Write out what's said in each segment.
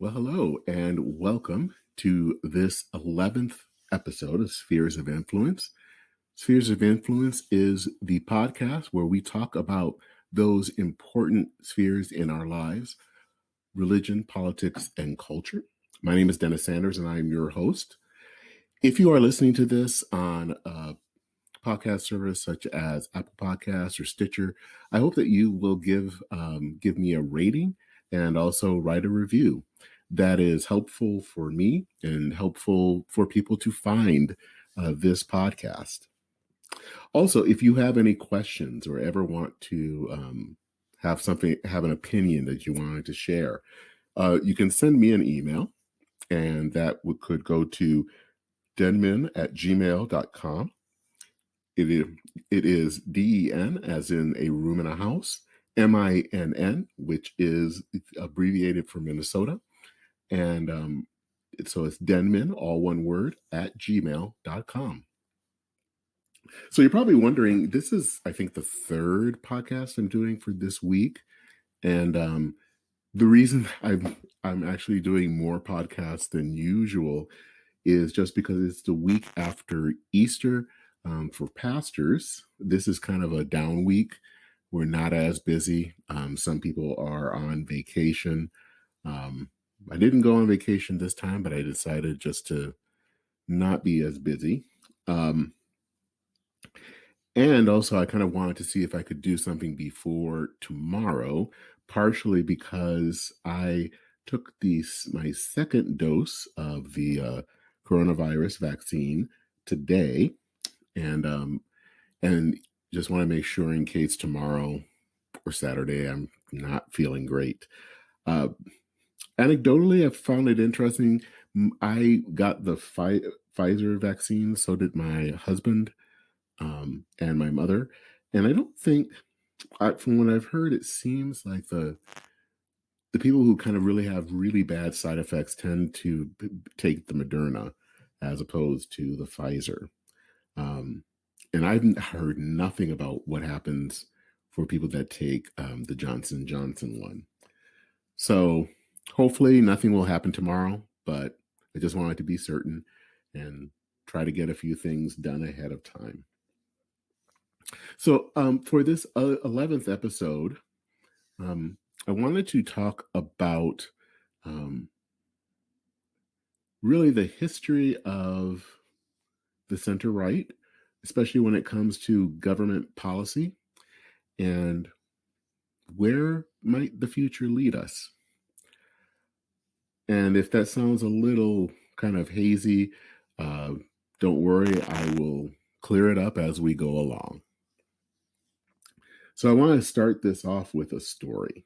Well, hello, and welcome to this 11th episode of Spheres of Influence. Spheres of Influence is the podcast where we talk about those important spheres in our lives: religion, politics, and culture. My name is Dennis Sanders, and I'm your host. If you are listening to this on a podcast service such as Apple Podcasts or Stitcher, I hope that you will give me a rating and also write a review. That is helpful for me and helpful for people to find this podcast. Also, if you have any questions or ever want to have an opinion that you wanted to share, you can send me an email, and that could go to denmin@gmail.com. It is DEN, as in a room in a house, MINN, which is abbreviated for Minnesota. And so it's Denmin, all one word, @gmail.com. So you're probably wondering, this is, I think, the third podcast I'm doing for this week. And the reason I'm actually doing more podcasts than usual is just because it's the week after Easter. For pastors, this is kind of a down week. We're not as busy. Some people are on vacation. I didn't go on vacation this time, but I decided just to not be as busy. And also, I kind of wanted to see if I could do something before tomorrow, partially because I took my second dose of the coronavirus vaccine today, and just want to make sure in case tomorrow or Saturday I'm not feeling great. Anecdotally, I found it interesting. I got the Pfizer vaccine, so did my husband and my mother. And I don't think, from what I've heard, it seems like the people who kind of really have really bad side effects tend to take the Moderna as opposed to the Pfizer. And I've heard nothing about what happens for people that take the Johnson & Johnson one. So hopefully nothing will happen tomorrow, but I just wanted to be certain and try to get a few things done ahead of time. So for this 11th episode, I wanted to talk about really the history of the center-right, especially when it comes to government policy, and where might the future lead us. And if that sounds a little kind of hazy, don't worry, I will clear it up as we go along. So I want to start this off with a story,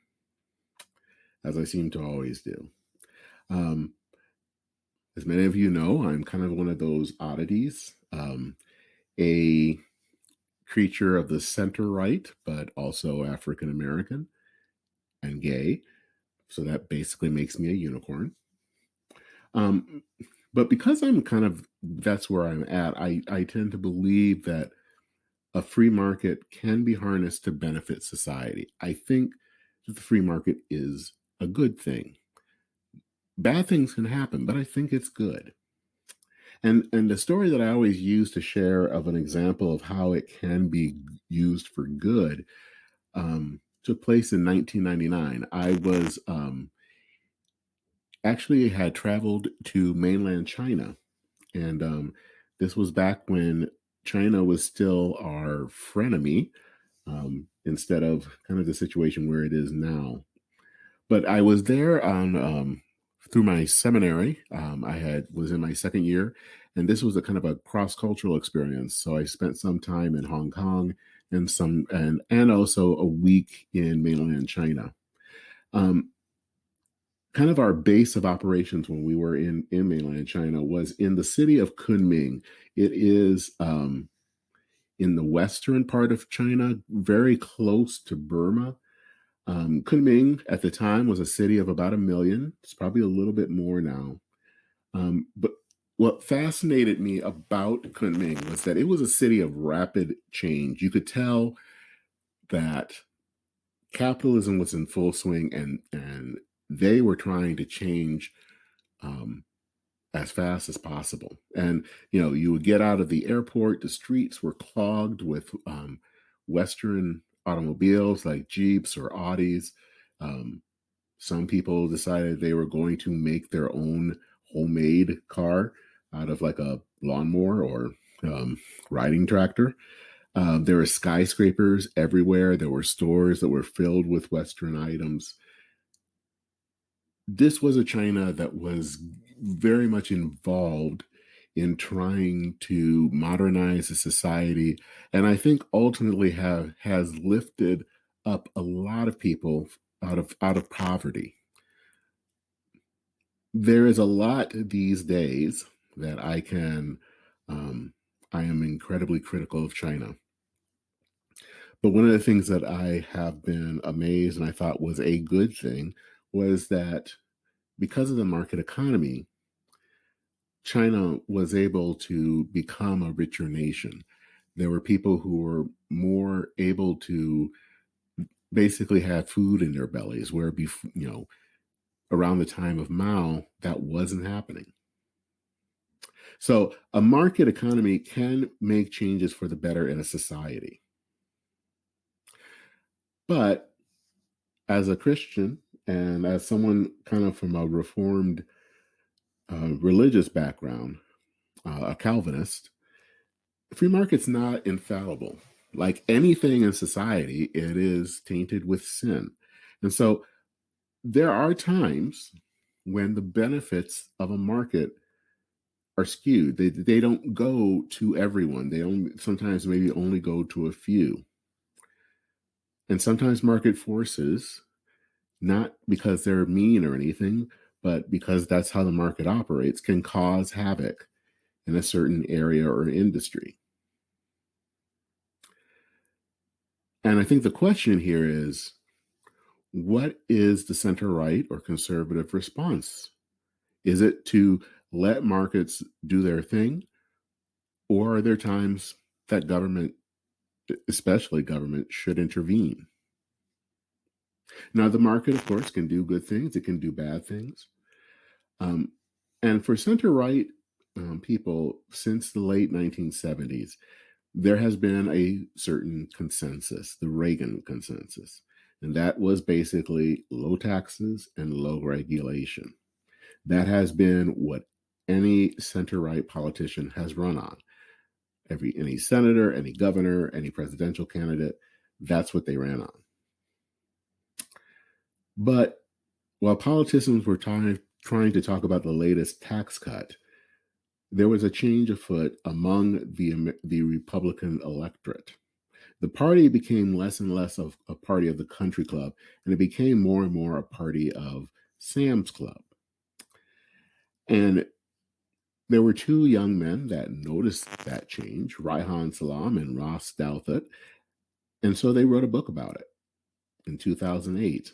as I seem to always do. As many of you know, I'm kind of one of those oddities, a creature of the center-right, but also African-American and gay. So that basically makes me a unicorn. But because that's where I'm at, I tend to believe that a free market can be harnessed to benefit society. I think that the free market is a good thing. Bad things can happen, but I think it's good. And the story that I always use to share of an example of how it can be used for good took place in 1999. I was actually had traveled to mainland China, and this was back when China was still our frenemy, instead of kind of the situation where it is now. But I was there on through my seminary. I was in my second year, and this was a kind of a cross-cultural experience. So I spent some time in Hong Kong and also a week in mainland China. Kind of our base of operations when we were in mainland China was in the city of Kunming. It is in the western part of China, very close to Burma. Kunming at the time was a city of about 1 million. It's probably a little bit more now. But what fascinated me about Kunming was that it was a city of rapid change. You could tell that capitalism was in full swing, and they were trying to change as fast as possible. And, you would get out of the airport, the streets were clogged with Western automobiles like Jeeps or Audis. Some people decided they were going to make their own homemade car out of like a lawnmower or riding tractor. There were skyscrapers everywhere. There were stores that were filled with Western items. This was a China that was very much involved in trying to modernize the society, and I think ultimately has lifted up a lot of people out of poverty. There is a lot these days that I am incredibly critical of China. But one of the things that I have been amazed and I thought was a good thing was that because of the market economy, China was able to become a richer nation. There were people who were more able to basically have food in their bellies, where around the time of Mao, that wasn't happening. So a market economy can make changes for the better in a society. But as a Christian and as someone kind of from a reformed religious background, a Calvinist, free market's not infallible. Like anything in society, it is tainted with sin. And so there are times when the benefits of a market are skewed. They don't go to everyone. They sometimes maybe only go to a few. And sometimes market forces, not because they're mean or anything, but because that's how the market operates, can cause havoc in a certain area or industry. And I think the question here is, what is the center-right or conservative response? Is it to let markets do their thing? Or are there times that government, especially government, should intervene? Now, the market, of course, can do good things. It can do bad things. And for center-right people, since the late 1970s, there has been a certain consensus, the Reagan consensus. And that was basically low taxes and low regulation. That has been what any center-right politician has run on. Any senator, any governor, any presidential candidate, that's what they ran on. But while politicians were trying to talk about the latest tax cut, there was a change afoot among the Republican electorate. The party became less and less of a party of the country club, and it became more and more a party of Sam's Club. And there were two young men that noticed that change, Reihan Salam and Ross Douthat, and so they wrote a book about it in 2008.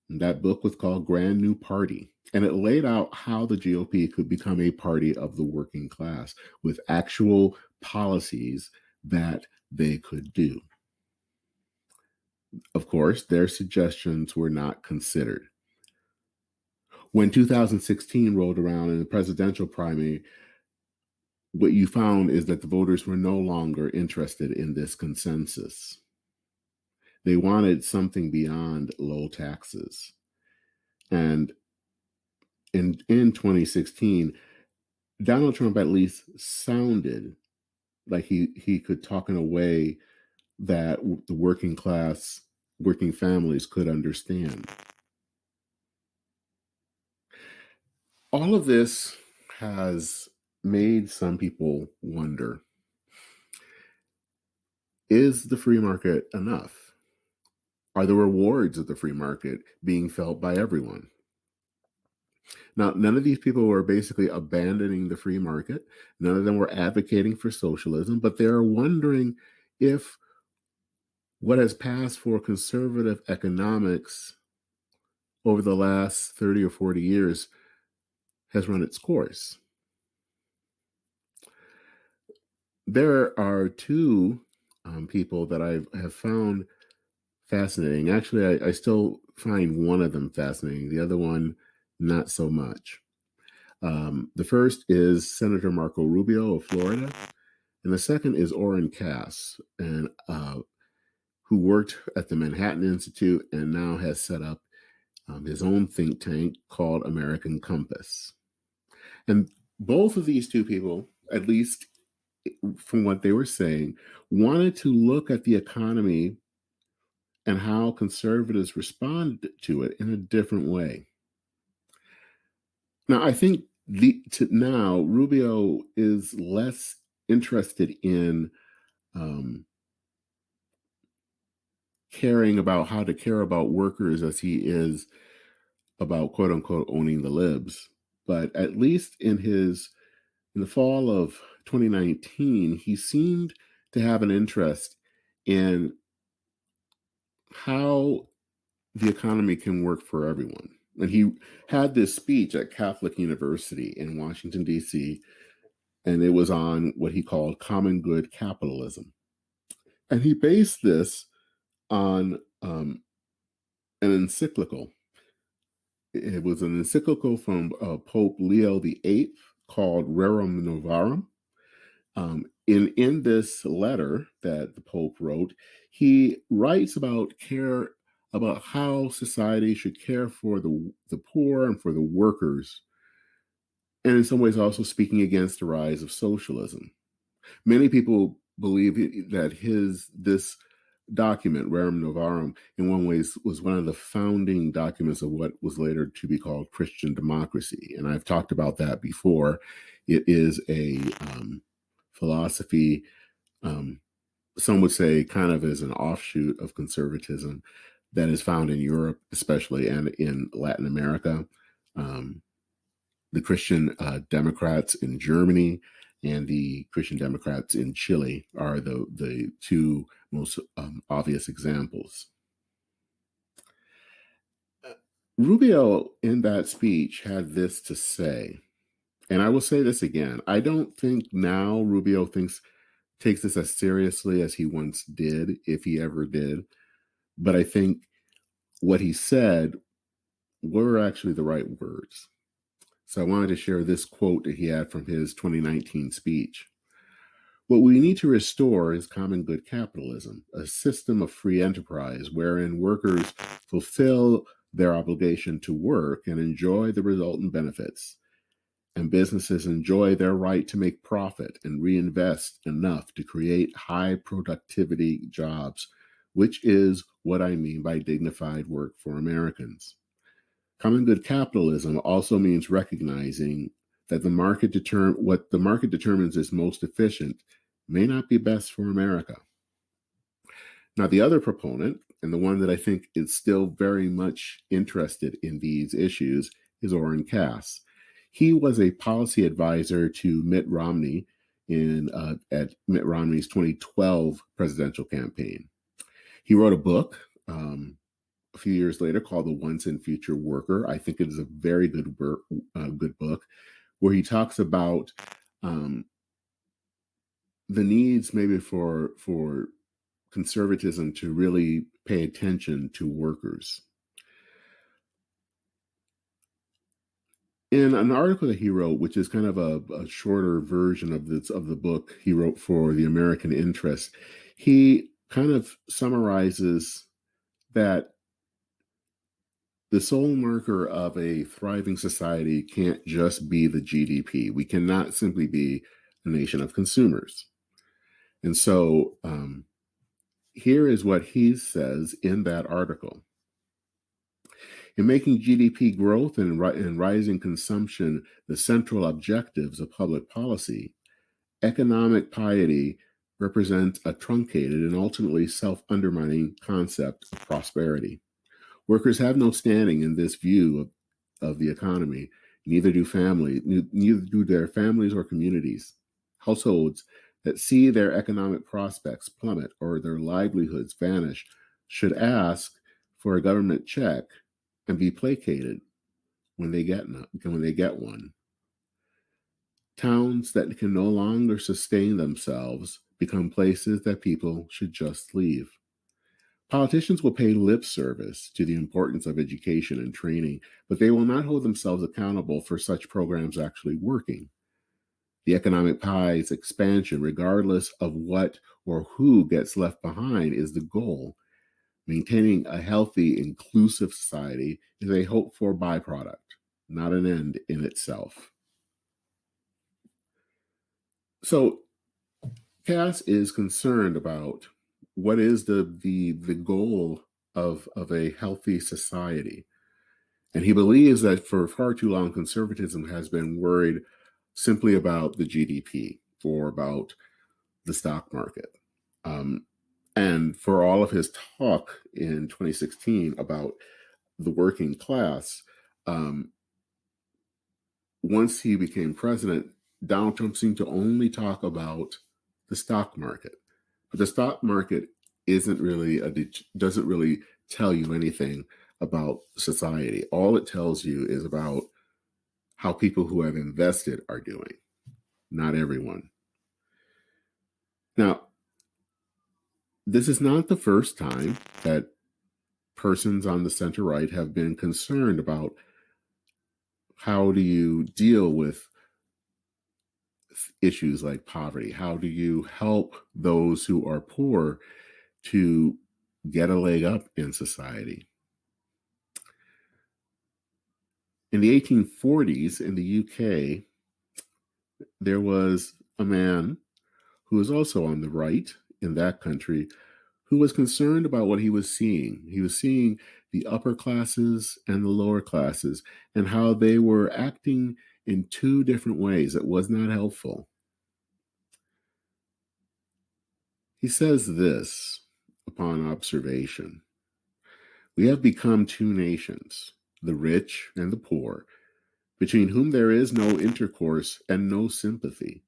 And that book was called Grand New Party, and it laid out how the GOP could become a party of the working class with actual policies that they could do. Of course, their suggestions were not considered. When 2016 rolled around in the presidential primary, what you found is that the voters were no longer interested in this consensus. They wanted something beyond low taxes. And in 2016, Donald Trump at least sounded like he could talk in a way that the working families could understand. All of this has made some people wonder, is the free market enough? Are the rewards of the free market being felt by everyone? Now, none of these people were basically abandoning the free market. None of them were advocating for socialism, but they're wondering if what has passed for conservative economics over the last 30 or 40 years has run its course. There are two people that I have found fascinating. Actually, I still find one of them fascinating. The other one, not so much. The first is Senator Marco Rubio of Florida, and the second is Oren Cass, and who worked at the Manhattan Institute and now has set up his own think tank called American Compass. And both of these two people, at least from what they were saying, wanted to look at the economy and how conservatives respond to it in a different way. Now, I think now Rubio is less interested in caring about how to care about workers as he is about quote unquote owning the libs. But at least in the fall of 2019, he seemed to have an interest in how the economy can work for everyone. And he had this speech at Catholic University in Washington, D.C., and it was on what he called common good capitalism. And he based this on an encyclical. It was an encyclical from Pope Leo VIII called Rerum Novarum. In this letter that the Pope wrote, he writes about how society should care for the poor and for the workers, and in some ways also speaking against the rise of socialism. Many people believe that this document, Rerum Novarum, in one way was one of the founding documents of what was later to be called Christian democracy. And I've talked about that before. It is a philosophy, some would say kind of as an offshoot of conservatism that is found in Europe, especially, and in Latin America. The Christian Democrats in Germany and the Christian Democrats in Chile are the two most obvious examples. Rubio, in that speech, had this to say, and I will say this again. I don't think now Rubio takes this as seriously as he once did, if he ever did. But I think what he said were actually the right words. So I wanted to share this quote that he had from his 2019 speech. What we need to restore is common good capitalism, a system of free enterprise wherein workers fulfill their obligation to work and enjoy the resultant benefits, and businesses enjoy their right to make profit and reinvest enough to create high productivity jobs, which is what I mean by dignified work for Americans. Common good capitalism also means recognizing that what the market determines is most efficient may not be best for America. Now, the other proponent, and the one that I think is still very much interested in these issues, is Oren Cass. He was a policy advisor to Mitt Romney at Mitt Romney's 2012 presidential campaign. He wrote a book a few years later called The Once and Future Worker. I think it is a very good book where he talks about the needs maybe for conservatism to really pay attention to workers. In an article that he wrote, which is kind of a shorter version of the book he wrote for the American Interest, he kind of summarizes that the sole marker of a thriving society can't just be the GDP. We cannot simply be a nation of consumers. And so here is what he says in that article. In making GDP growth and rising consumption the central objectives of public policy, economic piety represents a truncated and ultimately self-undermining concept of prosperity. Workers have no standing in this view of the economy. Neither do their families or communities. Households that see their economic prospects plummet or their livelihoods vanish should ask for a government check and be placated when they get one. Towns that can no longer sustain themselves become places that people should just leave. Politicians will pay lip service to the importance of education and training, but they will not hold themselves accountable for such programs actually working. The economic pie's expansion, regardless of what or who gets left behind, is the goal. Maintaining a healthy, inclusive society is a hoped-for byproduct, not an end in itself. So, Cass is concerned about what is the goal of a healthy society. And he believes that for far too long, conservatism has been worried simply about the GDP or about the stock market. And for all of his talk in 2016 about the working class, once he became president, Donald Trump seemed to only talk about the stock market. But the stock market doesn't really tell you anything about society. All it tells you is about how people who have invested are doing, not everyone. Now, this is not the first time that persons on the center-right have been concerned about how do you deal with issues like poverty? How do you help those who are poor to get a leg up in society? In the 1840s in the UK, there was a man who was also on the right in that country who was concerned about what he was seeing. He was seeing the upper classes and the lower classes and how they were acting in two different ways that was not helpful. He says this upon observation: "We have become two nations, the rich and the poor, between whom there is no intercourse and no sympathy,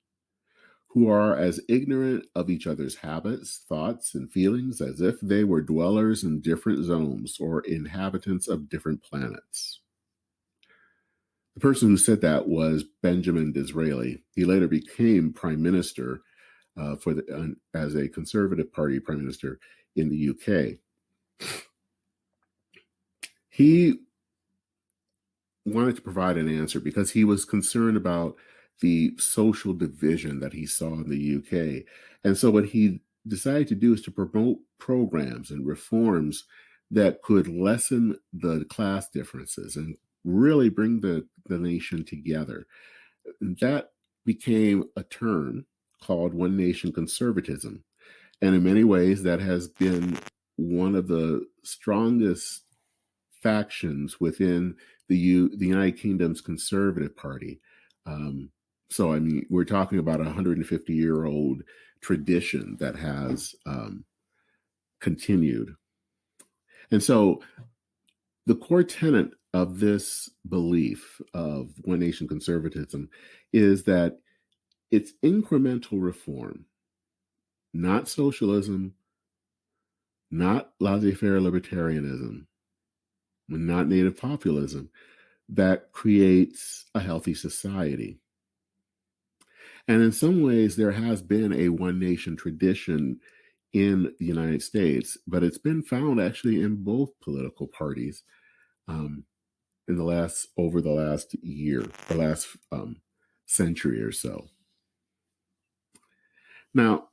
who are as ignorant of each other's habits, thoughts, and feelings as if they were dwellers in different zones or inhabitants of different planets." The person who said that was Benjamin Disraeli. He later became prime minister as a Conservative Party prime minister in the UK. He wanted to provide an answer because he was concerned about the social division that he saw in the UK. And so what he decided to do is to promote programs and reforms that could lessen the class differences and really bring the nation together. That became a term called One Nation Conservatism. And in many ways, that has been one of the strongest factions within the United Kingdom's Conservative Party. So, I mean, we're talking about a 150-year-old tradition that has continued. And so the core tenet of this belief of One Nation Conservatism is that it's incremental reform, not socialism, not laissez-faire libertarianism, not native populism, that creates a healthy society. And in some ways, there has been a one nation tradition in the United States, but it's been found actually in both political parties over the last century or so. Now,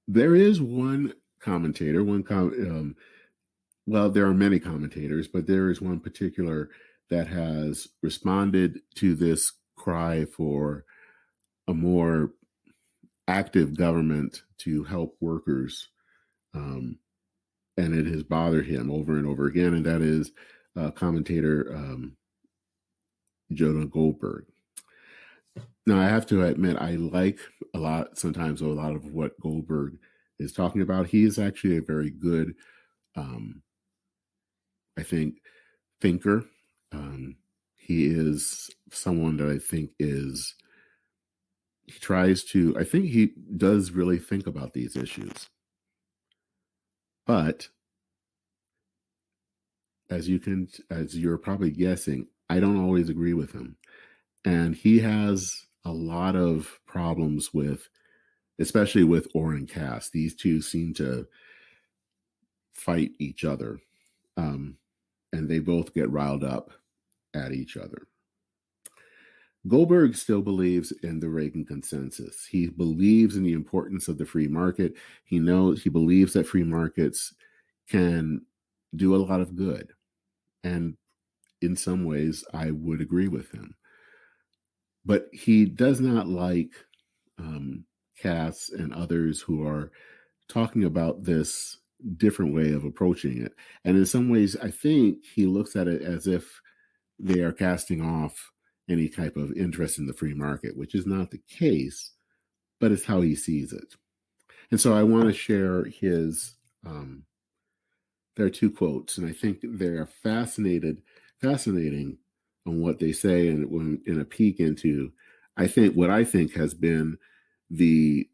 there is one commentator, well, there are many commentators, but there is one particular that has responded to this cry for a more active government to help workers, and it has bothered him over and over again, and that is commentator Jonah Goldberg. Now, I have to admit, I like sometimes a lot of what Goldberg is talking about. He is actually a very good, I think, thinker. He is someone that I think I think he does really think about these issues. But as you're probably guessing, I don't always agree with him. And he has a lot of problems especially with Oren Cass. These two seem to fight each other, and they both get riled up at each other. Goldberg still believes in the Reagan consensus. He believes in the importance of the free market. He believes that free markets can do a lot of good. And in some ways, I would agree with him. But he does not like Cass and others who are talking about this different way of approaching it. And in some ways, I think he looks at it as if they are casting off any type of interest in the free market, which is not the case, but it's how he sees it. And so I want to share his, there are two quotes, and I think they're fascinating on what they say, and when in a peek into, what I think has been the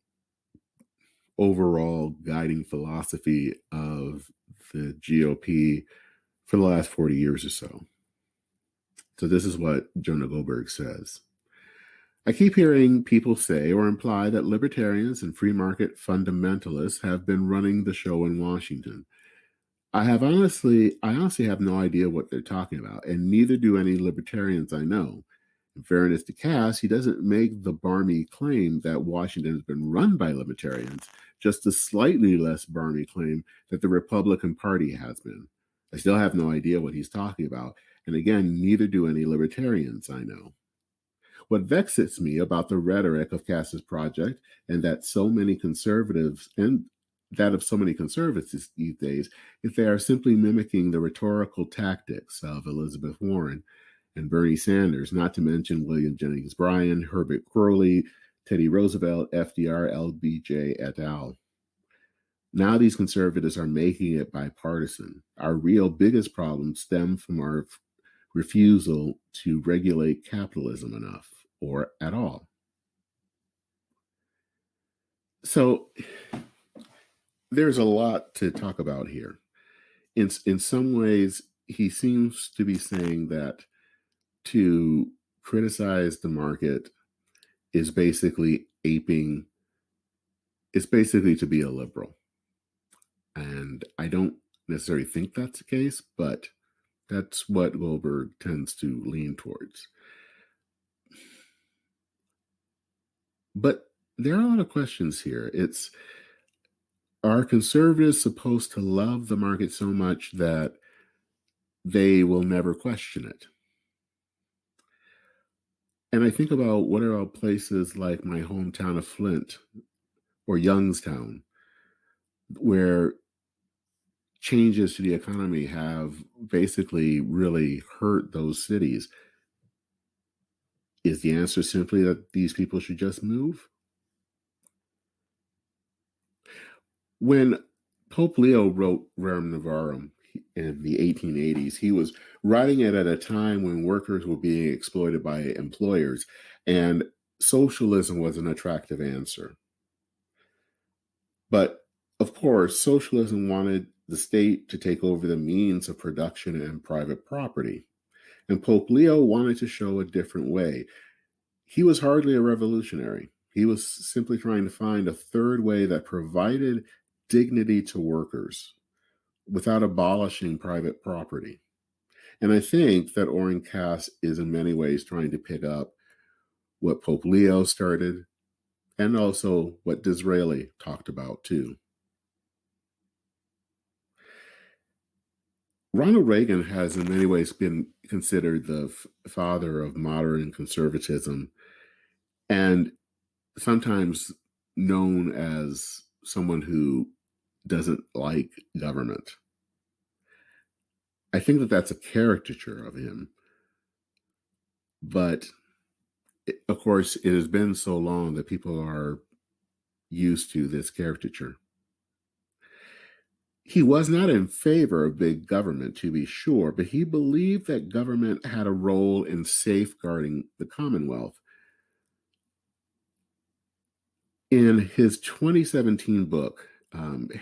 overall guiding philosophy of the GOP for the last 40 years or so. So this is what Jonah Goldberg says. I keep hearing people say or imply that libertarians and free market fundamentalists have been running the show in Washington. I honestly have no idea what they're talking about, and neither do any libertarians I know. In fairness to Cass, he doesn't make the barmy claim that Washington has been run by libertarians, just a slightly less barmy claim that the Republican Party has been. I still have no idea what he's talking about, and again, neither do any libertarians I know. What vexes me about the rhetoric of Cass's project, and that of so many conservatives these days, is they are simply mimicking the rhetorical tactics of Elizabeth Warren and Bernie Sanders, not to mention William Jennings Bryan, Herbert Crowley, Teddy Roosevelt, FDR, LBJ, et al. Now these conservatives are making it bipartisan. Our real biggest problems stem from our refusal to regulate capitalism enough or at all. So there's a lot to talk about here. In some ways, he seems to be saying that to criticize the market is basically to be a liberal. And I don't necessarily think that's the case, but that's what Goldberg tends to lean towards. But there are a lot of questions here. Are conservatives supposed to love the market so much that they will never question it? And I think about what are places like my hometown of Flint or Youngstown, where changes to the economy have basically really hurt those cities. Is the answer simply that these people should just move? When Pope Leo wrote Rerum Novarum in the 1880s, he was writing it at a time when workers were being exploited by employers, and socialism was an attractive answer. But of course, socialism wanted the state to take over the means of production and private property. And Pope Leo wanted to show a different way. He was hardly a revolutionary. He was simply trying to find a third way that provided dignity to workers without abolishing private property. And I think that Oren Cass is in many ways trying to pick up what Pope Leo started and also what Disraeli talked about too. Ronald Reagan has in many ways been considered the father of modern conservatism, and sometimes known as someone who doesn't like government. I think that that's a caricature of him. But of course, it has been so long that people are used to this caricature. He was not in favor of big government, to be sure, but he believed that government had a role in safeguarding the Commonwealth. In his 2017 book,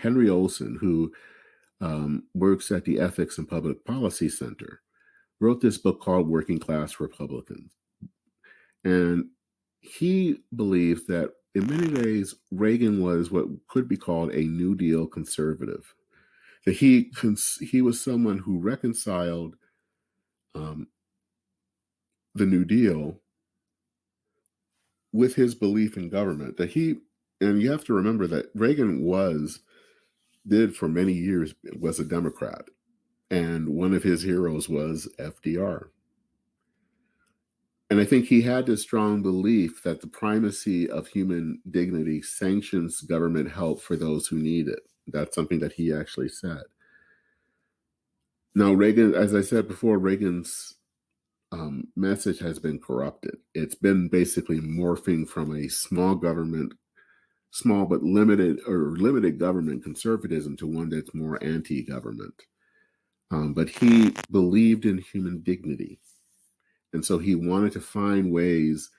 Henry Olsen, who works at the Ethics and Public Policy Center, wrote this book called Working Class Republicans. And he believed that in many ways, Reagan was what could be called a New Deal conservative. that he was someone who reconciled the New Deal with his belief in government. And you have to remember that Reagan did for many years, was a Democrat. And one of his heroes was FDR. And I think he had this strong belief that the primacy of human dignity sanctions government help for those who need it. That's something that he actually said. Now, Reagan, as I said before, Reagan's message has been corrupted. It's been basically morphing from a small but limited government conservatism to one that's more anti-government. But he believed in human dignity. And so he wanted to find ways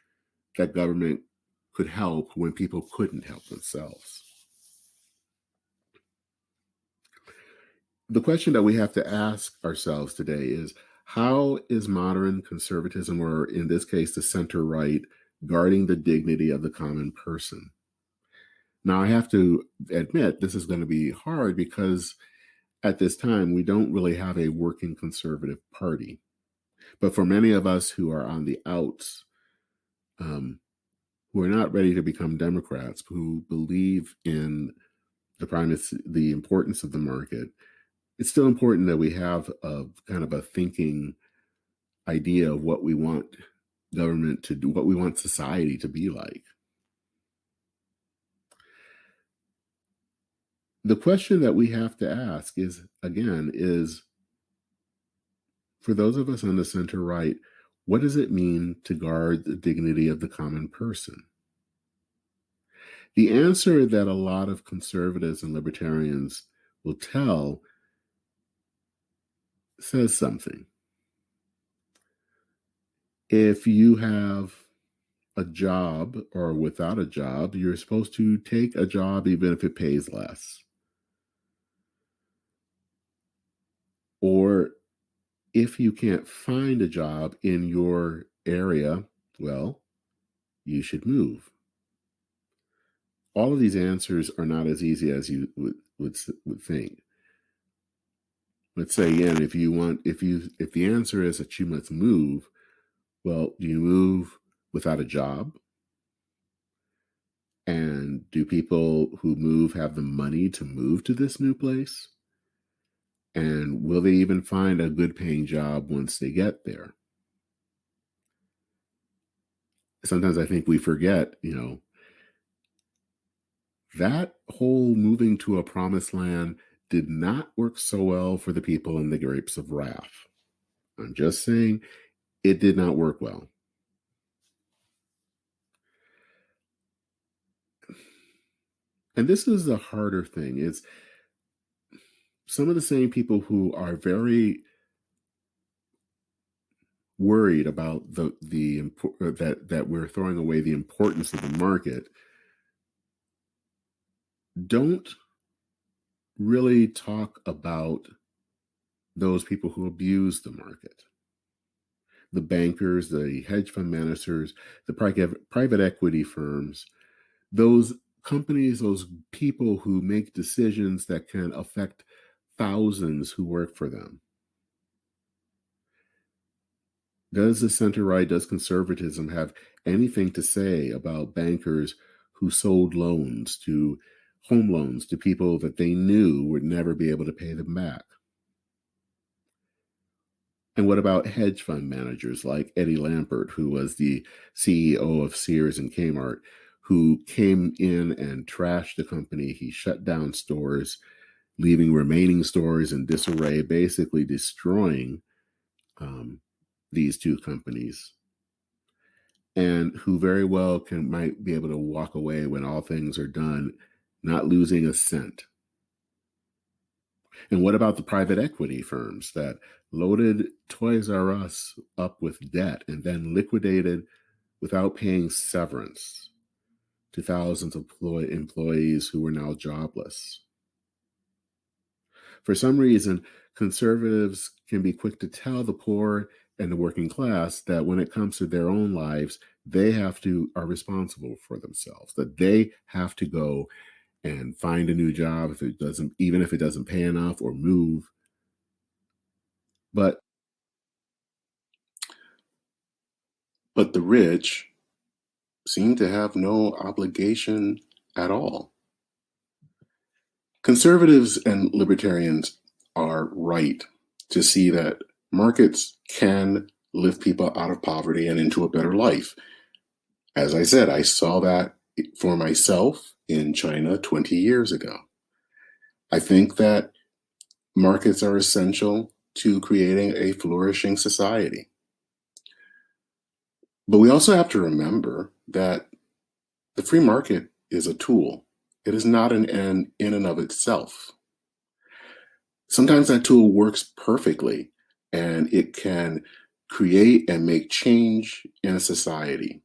that government could help when people couldn't help themselves. The question that we have to ask ourselves today is, how is modern conservatism, or in this case, the center-right, guarding the dignity of the common person? Now, I have to admit, this is going to be hard because at this time, we don't really have a working conservative party. But for many of us who are on the outs, who are not ready to become Democrats, who believe in the importance of the market, it's still important that we have a kind of a thinking idea of what we want government to do, what we want society to be like. The question that we have to ask is for those of us on the center right, what does it mean to guard the dignity of the common person? The answer that a lot of conservatives and libertarians will tell says something. If you have a job or without a job, you're supposed to take a job even if it pays less. Or if you can't find a job in your area, well, you should move. All of these answers are not as easy as you would think. Let's say again, if the answer is that you must move, well, do you move without a job? And do people who move have the money to move to this new place? And will they even find a good paying job once they get there? Sometimes I think we forget, that whole moving to a promised land did not work so well for the people in the Grapes of Wrath. I'm just saying it did not work well. And this is the harder thing, is some of the same people who are very worried about that we're throwing away the importance of the market don't really talk about those people who abuse the market. The bankers, the hedge fund managers, the private equity firms, those companies, those people who make decisions that can affect thousands who work for them. Does the center-right, does conservatism have anything to say about bankers who sold home loans to people that they knew would never be able to pay them back? And what about hedge fund managers like Eddie Lampert, who was the CEO of Sears and Kmart, who came in and trashed the company? He shut down stores, leaving remaining stores in disarray, basically destroying these two companies, and who very well might be able to walk away when all things are done, not losing a cent. And what about the private equity firms that loaded Toys R Us up with debt and then liquidated without paying severance to thousands of employees who were now jobless? For some reason, conservatives can be quick to tell the poor and the working class that when it comes to their own lives, they are responsible for themselves, that they have to go and find a new job even if it doesn't pay enough, or move. But the rich seem to have no obligation at all. Conservatives and libertarians are right to see that markets can lift people out of poverty and into a better life. As I said, I saw that for myself in China 20 years ago. I think that markets are essential to creating a flourishing society. But we also have to remember that the free market is a tool. It is not an end in and of itself. Sometimes that tool works perfectly, and it can create and make change in a society.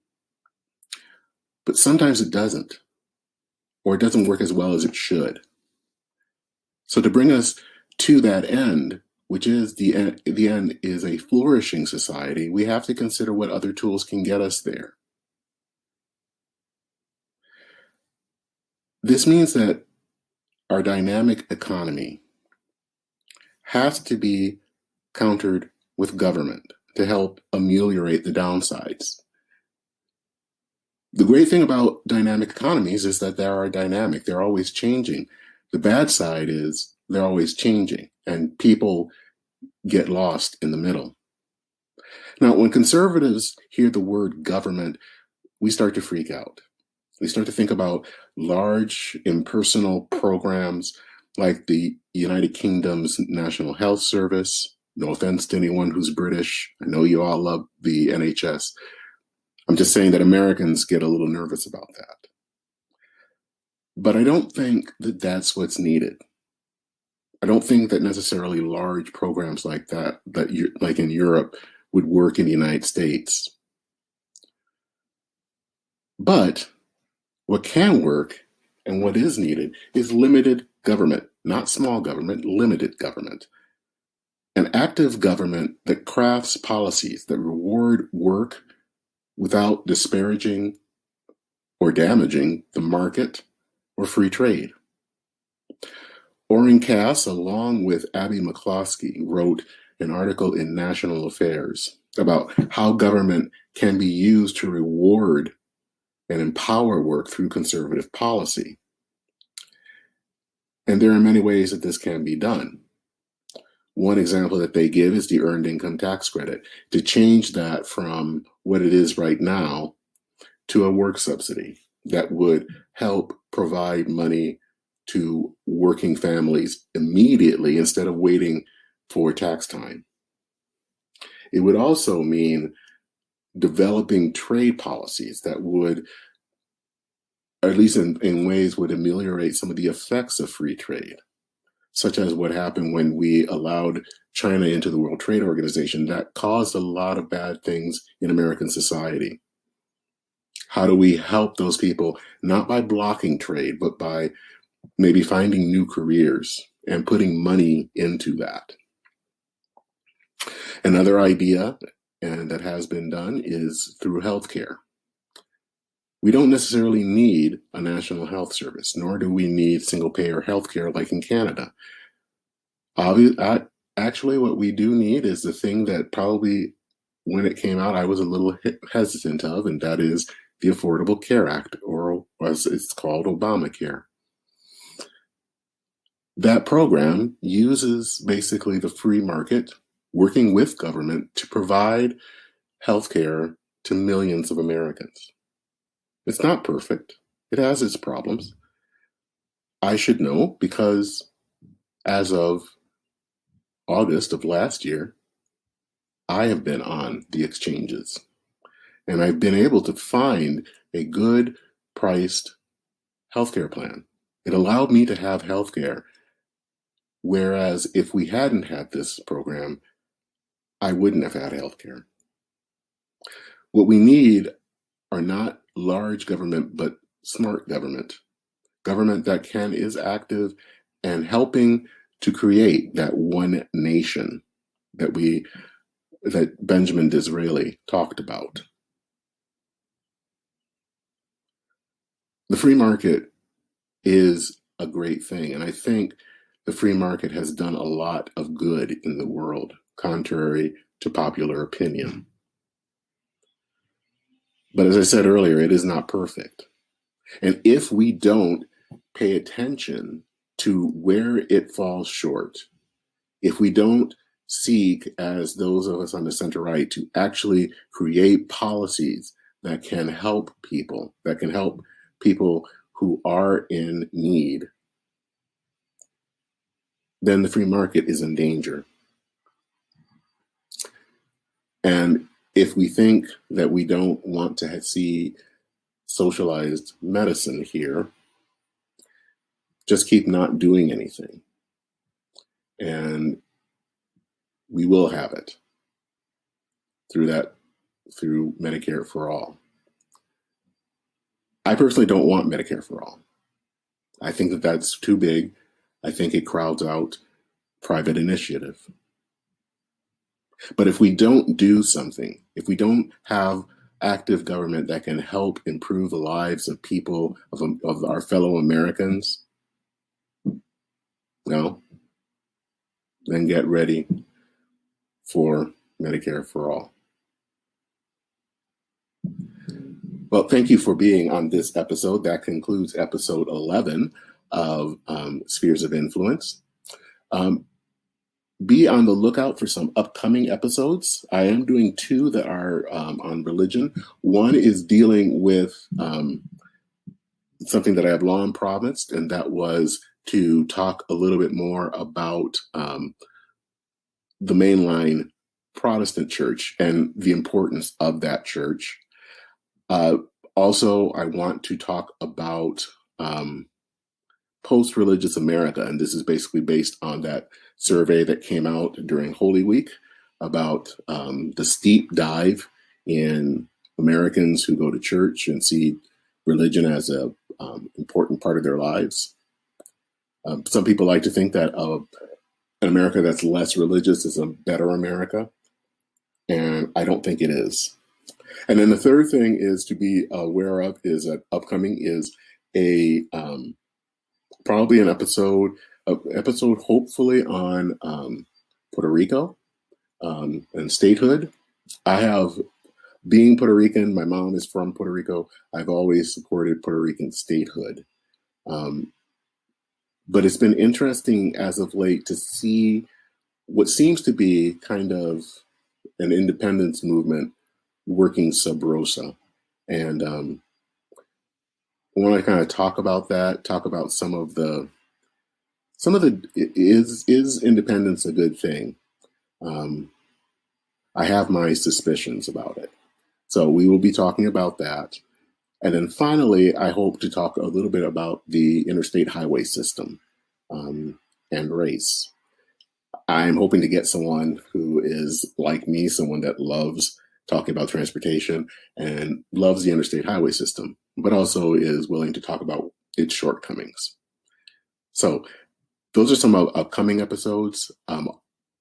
But sometimes it doesn't, or it doesn't work as well as it should. So to bring us to that end, which is the end is a flourishing society, we have to consider what other tools can get us there. This means that our dynamic economy has to be countered with government to help ameliorate the downsides. The great thing about dynamic economies is that they are dynamic. They're always changing. The bad side is they're always changing, and people get lost in the middle. Now, when conservatives hear the word government, we start to freak out. We start to think about large, impersonal programs like the United Kingdom's National Health Service. No offense to anyone who's British. I know you all love the NHS. I'm just saying that Americans get a little nervous about that. But I don't think that that's what's needed. I don't think that necessarily large programs like that like in Europe, would work in the United States. But what can work and what is needed is limited government, not small government, limited government. An active government that crafts policies that reward work without disparaging or damaging the market or free trade. Oren, along with Abby McCloskey, wrote an article in National Affairs about how government can be used to reward and empower work through conservative policy. And there are many ways that this can be done. One example that they give is the earned income tax credit, to change that from what it is right now to a work subsidy that would help provide money to working families immediately instead of waiting for tax time. It would also mean developing trade policies that would, at least in ways, would ameliorate some of the effects of free trade, such as what happened when we allowed China into the World Trade Organization. That caused a lot of bad things in American society. How do we help those people, not by blocking trade, but by maybe finding new careers and putting money into that? Another idea, and that has been done, is through healthcare. We don't necessarily need a national health service, nor do we need single-payer healthcare like in Canada. Actually, what we do need is the thing that probably, when it came out, I was a little hesitant of, and that is the Affordable Care Act, or as it's called, Obamacare. That program uses basically the free market, working with government, to provide healthcare to millions of Americans. It's not perfect. It has its problems. I should know because as of August of last year, I have been on the exchanges, and I've been able to find a good priced healthcare plan. It allowed me to have healthcare, whereas if we hadn't had this program, I wouldn't have had healthcare. What we need are not large government, but smart government. Government that is active and helping to create that one nation that Benjamin Disraeli talked about. The free market is a great thing. And I think the free market has done a lot of good in the world, contrary to popular opinion. But as I said earlier, it is not perfect. And if we don't pay attention to where it falls short, if we don't seek, as those of us on the center right, to actually create policies that can help people who are in need, then the free market is in danger. And if we think that we don't want to see socialized medicine here, just keep not doing anything. And we will have it through Medicare for all. I personally don't want Medicare for all. I think that that's too big. I think it crowds out private initiative. But if we don't do something, if we don't have active government that can help improve the lives of people, of our fellow Americans, then get ready for Medicare for all. Well, thank you for being on this episode. That concludes episode 11 of Spheres of Influence. Be on the lookout for some upcoming episodes. I am doing 2 that are on religion. One is dealing with something that I have long promised, and that was to talk a little bit more about the mainline Protestant church and the importance of that church. Also, I want to talk about post-religious America, and this is basically based on that survey that came out during Holy Week about the steep dive in Americans who go to church and see religion as a important part of their lives. Some people like to think that an America that's less religious is a better America, and I don't think it is. And then the third thing is to be aware of is that upcoming is a probably an episode hopefully on Puerto Rico and statehood. I have, being Puerto Rican, my mom is from Puerto Rico, I've always supported Puerto Rican statehood. But it's been interesting as of late to see what seems to be kind of an independence movement working sub rosa. And I want to kind of talk about that, talk about some of the, is independence a good thing? I have my suspicions about it. So we will be talking about that. And then finally, I hope to talk a little bit about the interstate highway system and race. I'm hoping to get someone who is like me, someone that loves talking about transportation and loves the interstate highway system, but also is willing to talk about its shortcomings. So those are some upcoming episodes.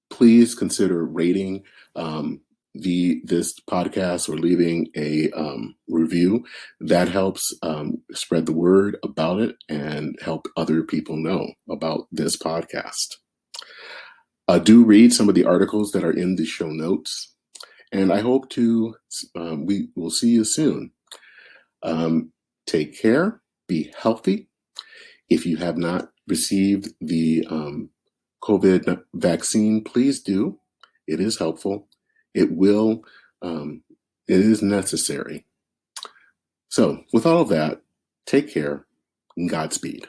Please consider rating this podcast or leaving a review. That helps spread the word about it and help other people know about this podcast. Do read some of the articles that are in the show notes, and I hope we will see you soon. Take care, be healthy. If you have not received the COVID vaccine, please do. It is helpful. It is necessary. So with all of that, take care and Godspeed.